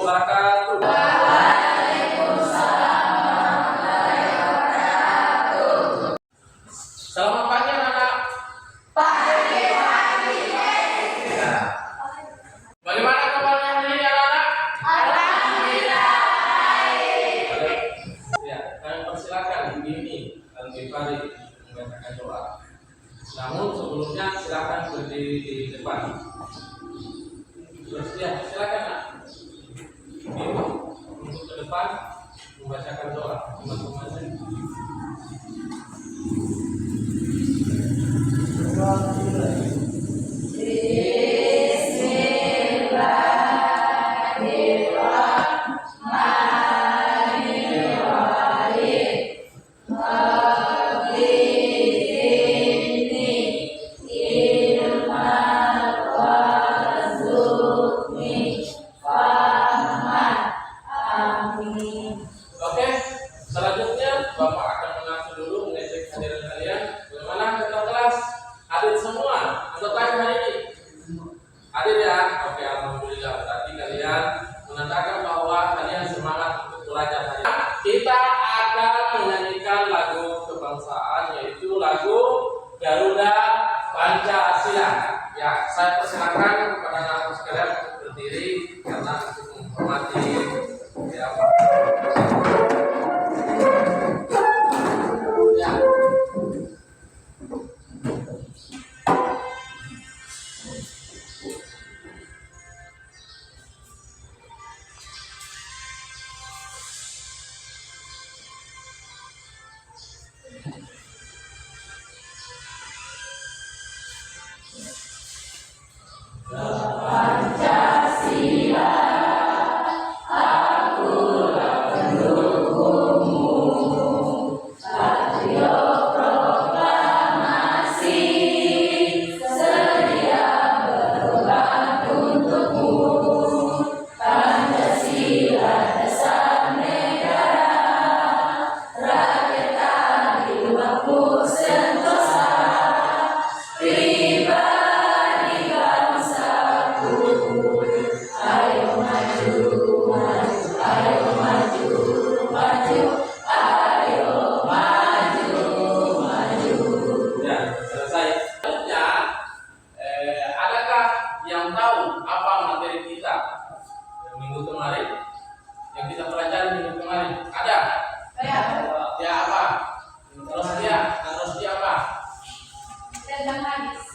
wabarakatuh. Selamat pagi anak-anak. Pagi. Ya. Bagaimana kabarnya hari ini anak-anak? Alhamdulillah. Ya, kami persilakan Ibu ini Al-Ghifari membacakan doa. Namun sebelumnya silakan berdiri di depan. Ya, silakan nak. Ibu untuk ke depan membacakan doa masing-masing. Oke, selanjutnya Bapak akan mengatur dulu mengecek hadiran kalian. Bagaimana ketua kelas? Hadir semua anggota hari ini? Hadir ya? Oke, alhamdulillah. Berarti kalian menandakan bahwa kalian semangat untuk belajar hari ini. Kita akan menyanyikan lagu kebangsaan, yaitu lagu Garuda Pancasila. Ya, saya persilakan kepada anak-anak sekalian untuk berdiri karena untuk menghormati ya.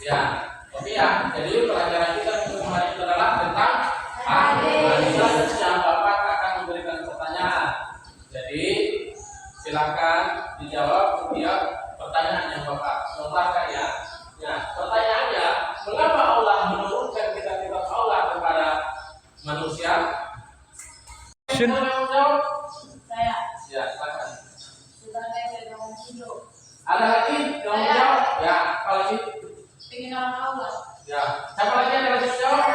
Ya, oke ya. Jadi pelajaran kita minggu kemarin itu adalah tentang hadis. Selanjutnya Bapak akan memberikan pertanyaan. Jadi silakan dijawab setiap pertanyaan yang Bapak lontarkan ya. Ya, pertanyaannya, mengapa Allah menurunkan kitab-kitab Allah kepada manusia? Siapa yang jawab? Saya. Ya, silakan. Sebagai pegangan hidup. Ada lagi yang jawab? Ya, apa lagi? Pengen orang Allah. Ya, siapa lagi yang harus jawab?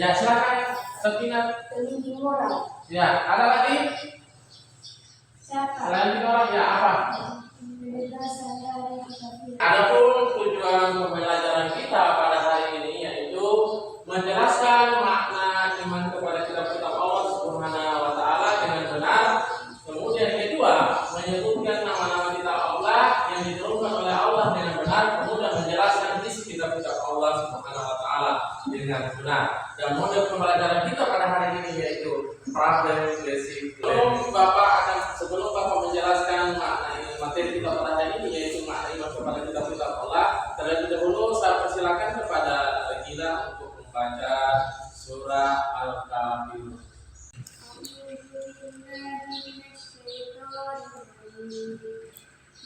Ya, silakan. Sepina. Pelindung orang. Ya, ada lagi? Siapa? Selain itu orang ya apa? Pembebasan dari kekafiran. Adapun tujuan pembelajaran kita pada hari ini yaitu menjelaskan makna iman kepada kitab-kitab Allah Subhanahu wa taala dengan benar. Kemudian kedua, menyebutkan nama-nama kitab Allah yang diturunkan oleh Allah dengan benar, kemudian menjelaskan isi kitab-kitab Allah Subhanahu wa taala dengan benar. Dan model pembelajaran kita pada hari ini yaitu problem basic. Sebelum Bapak menjelaskan makna materi kita pada hari ini yaitu makna iman kepada kitab-kitab Allah, terlebih dahulu saya persilakan kepada Regina untuk membaca surah Al-Kafirun.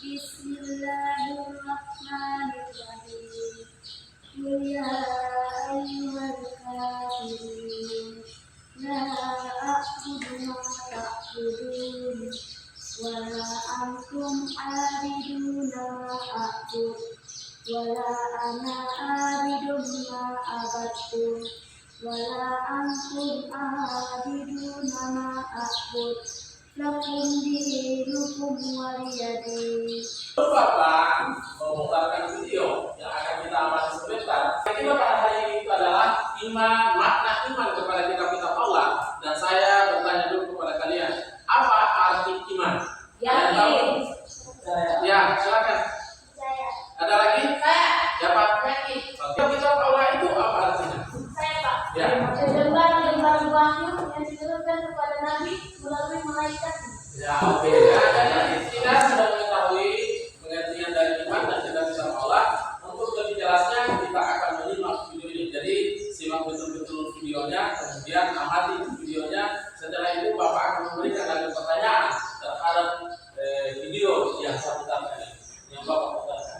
Bismillahirrahmanirrahim. Qul ya ayyuhal kafirun la a'budu ma ta'budun wa la antum 'abiduna ma a'bud wa la ana 'abidun ma abattum wa la antum 'abiduna ma a'bud lakum dinukum waliyadin. Bapak memutarkan video yang akan kita amati sebentar. Kita pada hari ini itu adalah makna iman kepada kitab-kitab Allah, dan saya Ya. lembar wahyu yang diturunkan kepada Nabi melalui malaikat. Ya, oke. Ya, jadi kita sudah mengetahui pengertian dari iman dan kita bisa menolak. Untuk lebih jelasnya kita akan menyimak video ini. Jadi simak betul-betul videonya, kemudian amati videonya. Setelah itu Bapak akan memberikan lagi pertanyaan terhadap video yang saya putarkan ini, yang Bapak putarkan.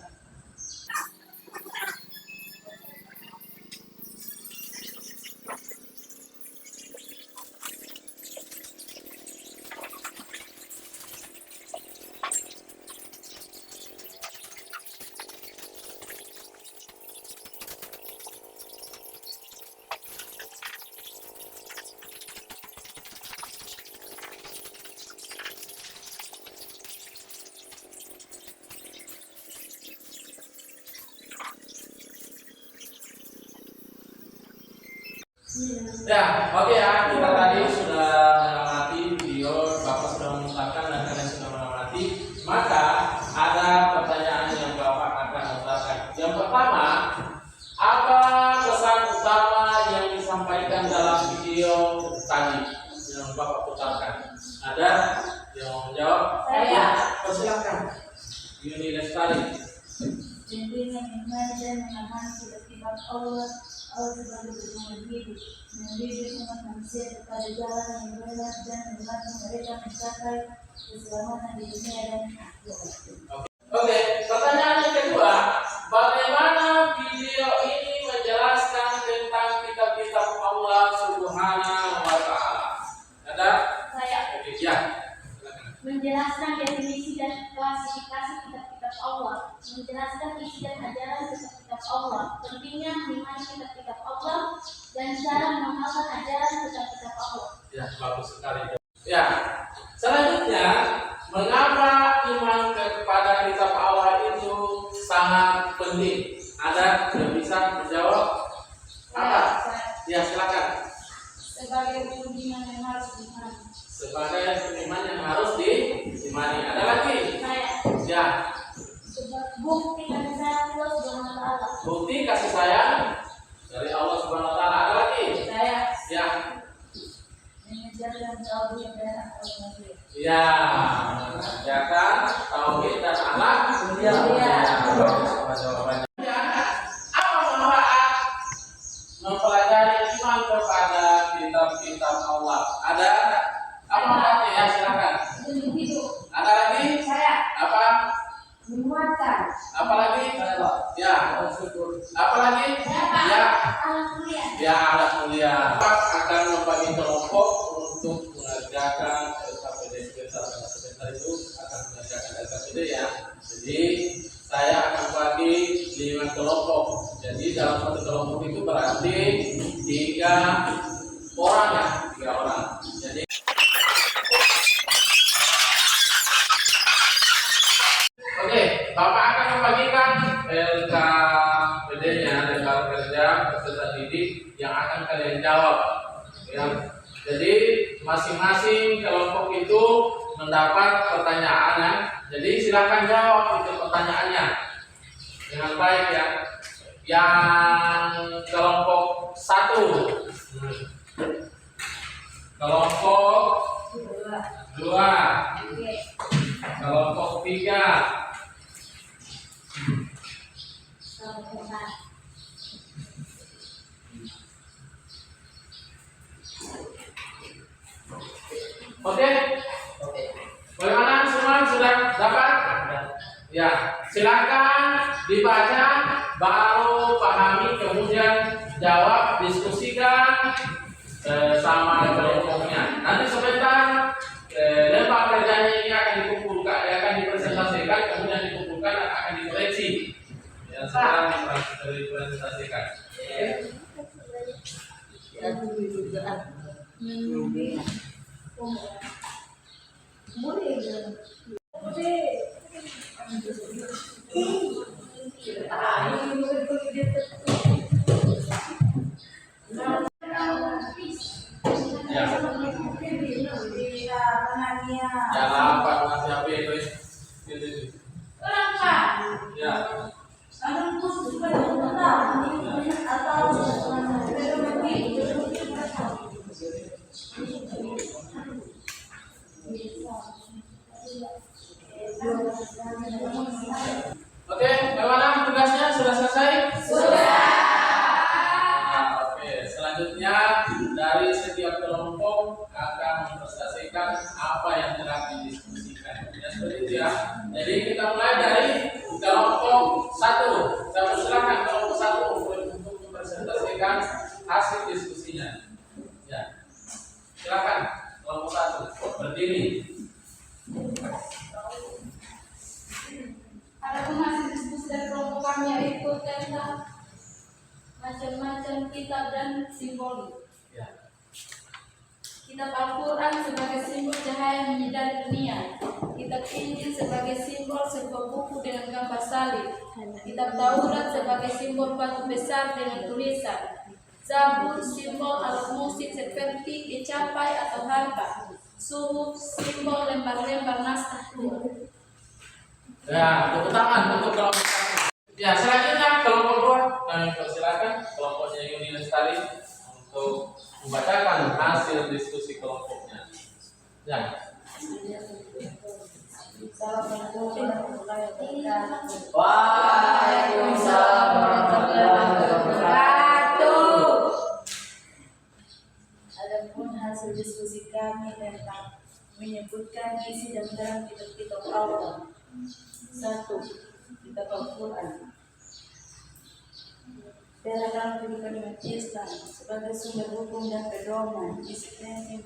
Ya, oke ya, kita tadi sudah mengamati video, Bapak sudah mengungkapkan dan kalian sudah mengamati. Maka ada pertanyaan yang Bapak akan utarakan. Yang pertama, apa pesan utama yang disampaikan dalam video tadi yang Bapak putarkan? Ada yang mau menjawab? Saya. Persilakan. Yuni Lestari. Bimbingan iman dan memahami kitab Allah sebagai petunjuk hidup, mendidik umat manusia kepada jalan yang benar dan membantu mereka mencapai keselamatan di dunia dan akhirat. Oke, pertanyaan yang kedua, bagaimana video ini menjelaskan tentang kitab-kitab Allah Subhanahu wa Ta'ala? Ada? Saya. Oke, ya. Silakan. Menjelaskan definisi dan klasifikasi kitab-kitab Allah, menjelaskan isi dan ajaran kitab-kitab Allah, pentingnya mengimani kitab-kitab Allah, dan cara mengamalkan ajaran kitab-kitab Allah. Ya, bagus sekali. Ya, selanjutnya, mengapa iman kepada kitab Allah itu sangat penting? Ada yang bisa menjawab? Apa? Ya, silakan. Sebagai iman yang harus diimani. Sebagai iman yang harus diimani. Ada lagi? Saya. Ya. Bukti kasih sayang Allah Subhanahu wa Ta'ala. Bukti kasih sayang dari Allah Subhanahu wa Ta'ala. Ada lagi? Saya. Ya. Mengejar dan tauhid dan akhlak mulia. Ya, mengerjakan tauhid dan akhlak mulia. Ya. Jawabannya. Apa manfaat mempelajari iman kepada kitab-kitab Allah? Ada? Apa manfaatnya? Ya, silakan. Untuk hidup. Ada lagi? Saya. Apa? Menguatkan. Apa lagi? Ya. Apa lagi? Ya. Akhlak mulia. Ya, anak mulia. Pak akan membagi kelompok untuk mengerjakan LKPD sebentar itu akan mengerjakan LKPD ya. Jadi saya akan bagi 5 kelompok. Jadi dalam satu kelompok itu berarti 3 orang ya, 3 orang. Jadi oke, Bapak akan membagikan LKPD-nya, lembar kerja peserta didik yang akan kalian jawab. Ya. Jadi masing-masing kelompok itu mendapat pertanyaan ya. Jadi silakan jawab itu pertanyaannya dengan baik ya. Yang kelompok 1, kelompok 2, kelompok 3. Oke. Bagaimana semua sudah dapat? Ya, silakan dibaca, baru pahami, kemudian jawab, diskusikan sama kelompoknya. Nanti sebentar lembar kerjanya ini akan dikumpulkan, akan dipresentasikan, kemudian dikumpulkan dan akan dikoreksi. Ya, sekarang dipresentasikan. Jangan lupa masih HP itu. Ya. Atau dari setiap kelompok akan mempresentasikan apa yang telah didiskusikan. Ya, seperti itu ya. Jadi kita mulai dari kelompok 1. Saya persilakan kelompok 1 untuk mempresentasikan hasil diskusinya. Ya, silakan kelompok 1 berdiri. Adapun hasil diskusi dari kelompok kami yaitu tentang macam-macam kitab dan simbol. Ya. Kitab Al-Quran sebagai simbol cahaya yang menyinari dunia. Kitab Injil sebagai simbol sebuah buku dengan gambar salib. Kitab Taurat sebagai simbol batu besar dengan tulisan. Zabur simbol alat musik seperti kecapai atau harpa. Suhuf simbol lembar-lembar naskah tua. Ya, tepuk tangan untuk kelompok 1. Ya, selanjutnya kelompok 2 kami persilakan kelompoknya Yuni Lestari untuk membacakan hasil diskusi kelompoknya. Ya. Waalaikumsalam warahmatullahi wabarakatuh. Adapun hasil diskusi kami tentang menyebutkan isi dan terang kitab-kitab Allah. 1. Kitab Al-Quran. Dalam kehidupan umat Islam sebagai sumber hukum dan pedoman, disiplin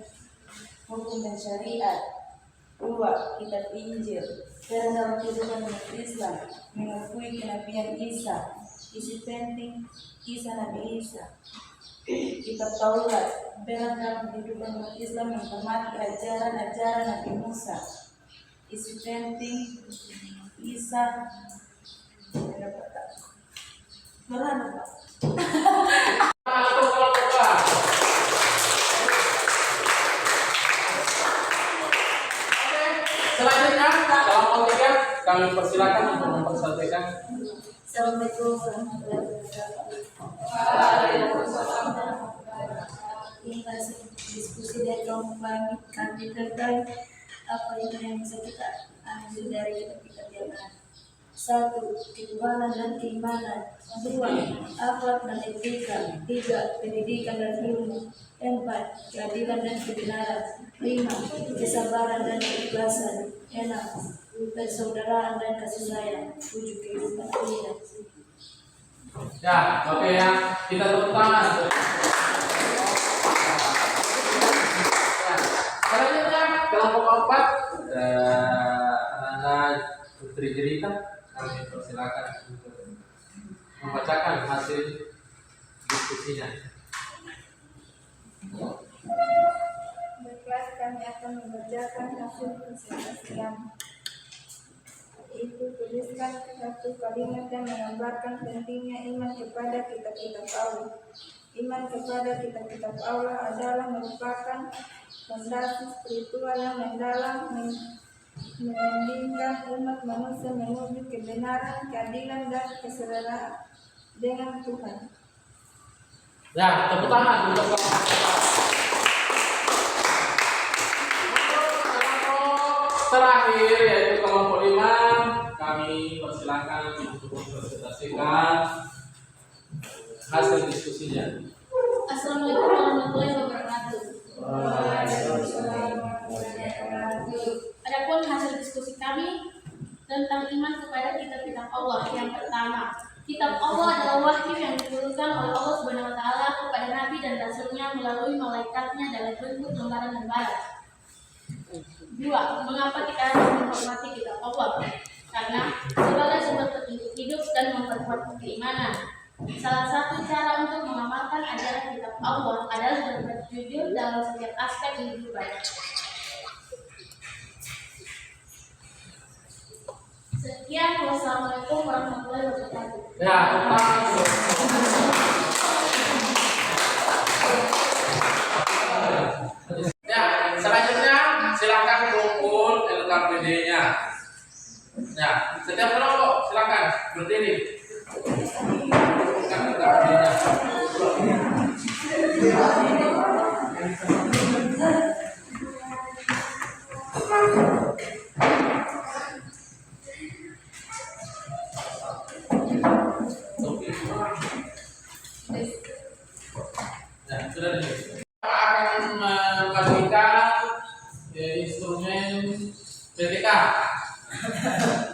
hukum dan syariat. 2. Kitab Injil. Dalam kehidupan umat Islam mengakui kenabian Isa, isi penting kisah Nabi Isa. Kitab Taurat. Dalam kehidupan umat Islam menghormati ajaran-ajaran Nabi Musa, isi penting Isa. Selanjutnya kelompok 3 kami persilakan untuk mempresentasikan. Assalamualaikum warahmatullahi wabarakatuh. Ini hasil diskusi dari kelompok kami tentang apa yang bisa kita ambil dari kitab-kitab yang ada. 1. Ketuhanan dan keimanan. 2. Akhlak dan etika. 3. Pendidikan dan ilmu. 4. Keadilan dan kebenaran. 5. Kesabaran dan keikhlasan. 6. Persaudaraan dan kasih sayang. 7. Kehidupan akhirat. Ya, oke ya. Kita tepuk tangan. Ya, selanjutnya kelompok 4 anak Putri Jerita. Kami persilakan untuk membacakan hasil diskusinya. Baiklah, kami akan membacakan hasil presentasi kami. Itu tuliskan satu kalimat yang menggambarkan pentingnya iman kepada kitab-kitab Allah. Iman kepada kitab-kitab Allah adalah merupakan fondasi spiritual yang mendalam membimbing umat manusia menuju kebenaran, keadilan, dan kesetaraan dengan Tuhan. Ya, tepuk tangan untuk kelompok terakhir yaitu kelompok 5. Kami persilakan untuk mempresentasikan hasil diskusinya. Assalamualaikum warahmatullahi wabarakatuh. Adapun hasil diskusi kami tentang iman kepada kitab-kitab Allah. Yang pertama, kitab Allah adalah wahyu yang diturunkan oleh Allah Subhanahu wa taala kepada nabi dan rasulnya melalui malaikatnya dalam bentuk lembaran-lembaran. 2. Mengapa kita harus menghormati kitab Allah? Karena sebagai sumber petunjuk hidup dan memperkuat keimanan. Salah satu cara untuk mengamalkan ajaran kitab Allah adalah berbuat jujur dalam setiap aspek kehidupan. Sekian, wassalamualaikum warahmatullahi wabarakatuh. Ya, ya, selanjutnya silakan kumpul LKPD-nya. Ya, setiap kelompok silakan berdiri. LKPD-nya. Ya, sudah PTK.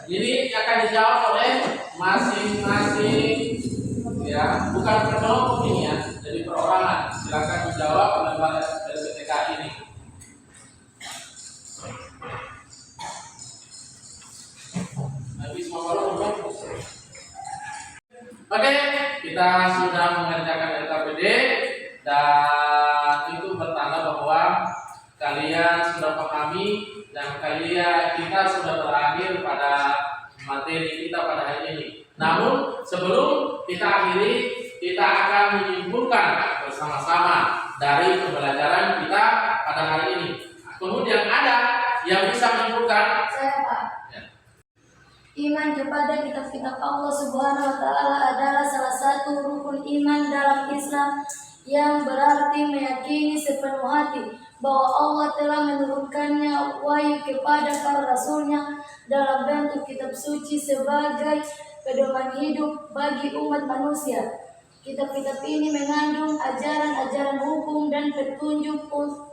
Ini akan dijawab oleh masing-masing, ya, bukan per kelompok ini ya, jadi perorangan. Silakan menjawab lembar PTK ini. Habis mau belum? Oke, kita sudah mengerjakan LKPD dan itu bertanda bahwa kalian sudah pahami dan kita sudah berakhir pada materi kita pada hari ini. Namun sebelum kita akhiri, kita akan menyimpulkan bersama-sama dari pembelajaran kita pada hari ini. Kemudian ada yang bisa menyimpulkan. Saya Pak. Ya. Iman kepada kitab-kitab Allah Subhanahu wa Ta'ala adalah salah satu rukun iman dalam Islam, yang berarti meyakini sepenuh hati bahwa Allah telah menurunkannya wahyu kepada para rasulnya dalam bentuk kitab suci sebagai pedoman hidup bagi umat manusia. Kitab-kitab ini mengandung ajaran-ajaran hukum dan petunjuk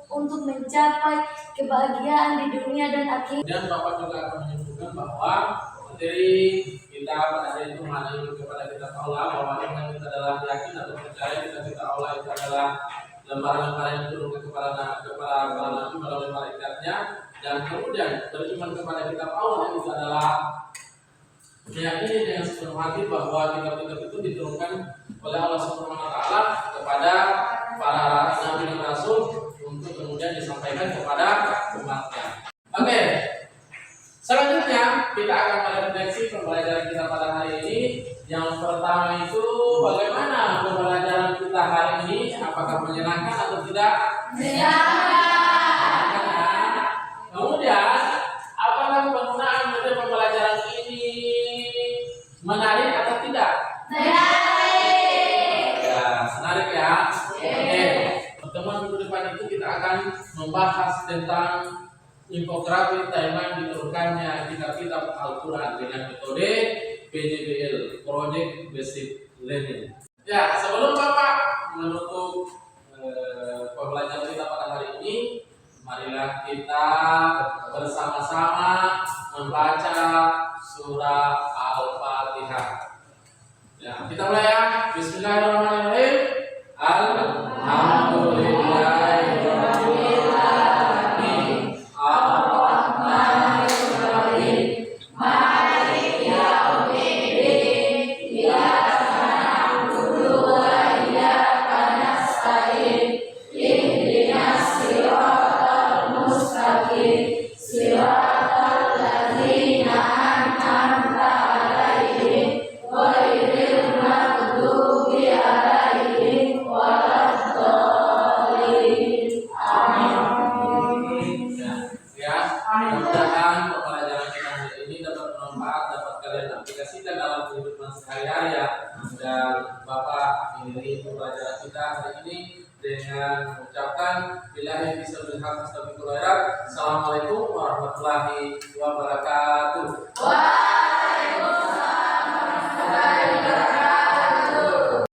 untuk mencapai kebahagiaan di dunia dan akhirat. Dan Bapak juga akan menyebutkan bahwa materi kita pada hari itu mengenai kepada kitab Allah, bahwa iman kita adalah yakin atau percaya kitab Allah itu adalah lembaran-lembaran yang diturunkan kepada para nabi melalui malaikatnya, dan kemudian beriman kepada kitab Allah itu adalah meyakini dengan sepenuh hati bahwa kitab-kitab itu diturunkan oleh Allah Subhanahu wa Ta'ala kepada para nabi dan rasul untuk kemudian disampaikan kepada umatnya. Oke. Selanjutnya kita akan merefleksi pembelajaran kita pada hari ini. Yang pertama itu bagaimana pembelajaran kita hari ini, apakah menyenangkan atau tidak? Menyenangkan. Kemudian apakah penggunaan metode pembelajaran ini menarik atau tidak? Menarik. Ya, menarik ya. Oke. Pertemuan minggu depan itu kita akan membahas tentang infografi timeline diturunkannya kitab-kitab Al-Quran dengan metode PJBL, Project Basic Learning. Ya, sebelum Bapak menutup pembelajaran kita pada hari ini, marilah kita bersama-sama membaca surah Al-Fatihah. Ya, kita mulai ya. Bismillahirrahmanirrahim. Alhamdulillahirrahmanirrahim. Mudah-mudahan pembelajaran kita hari ini dapat bermanfaat, dapat kalian aplikasikan dalam kehidupan sehari-hari ya. Dan Bapak akhiri pembelajaran kita hari ini dengan mengucapkan billahi fisabilillah. Assalamualaikum warahmatullahi wabarakatuh.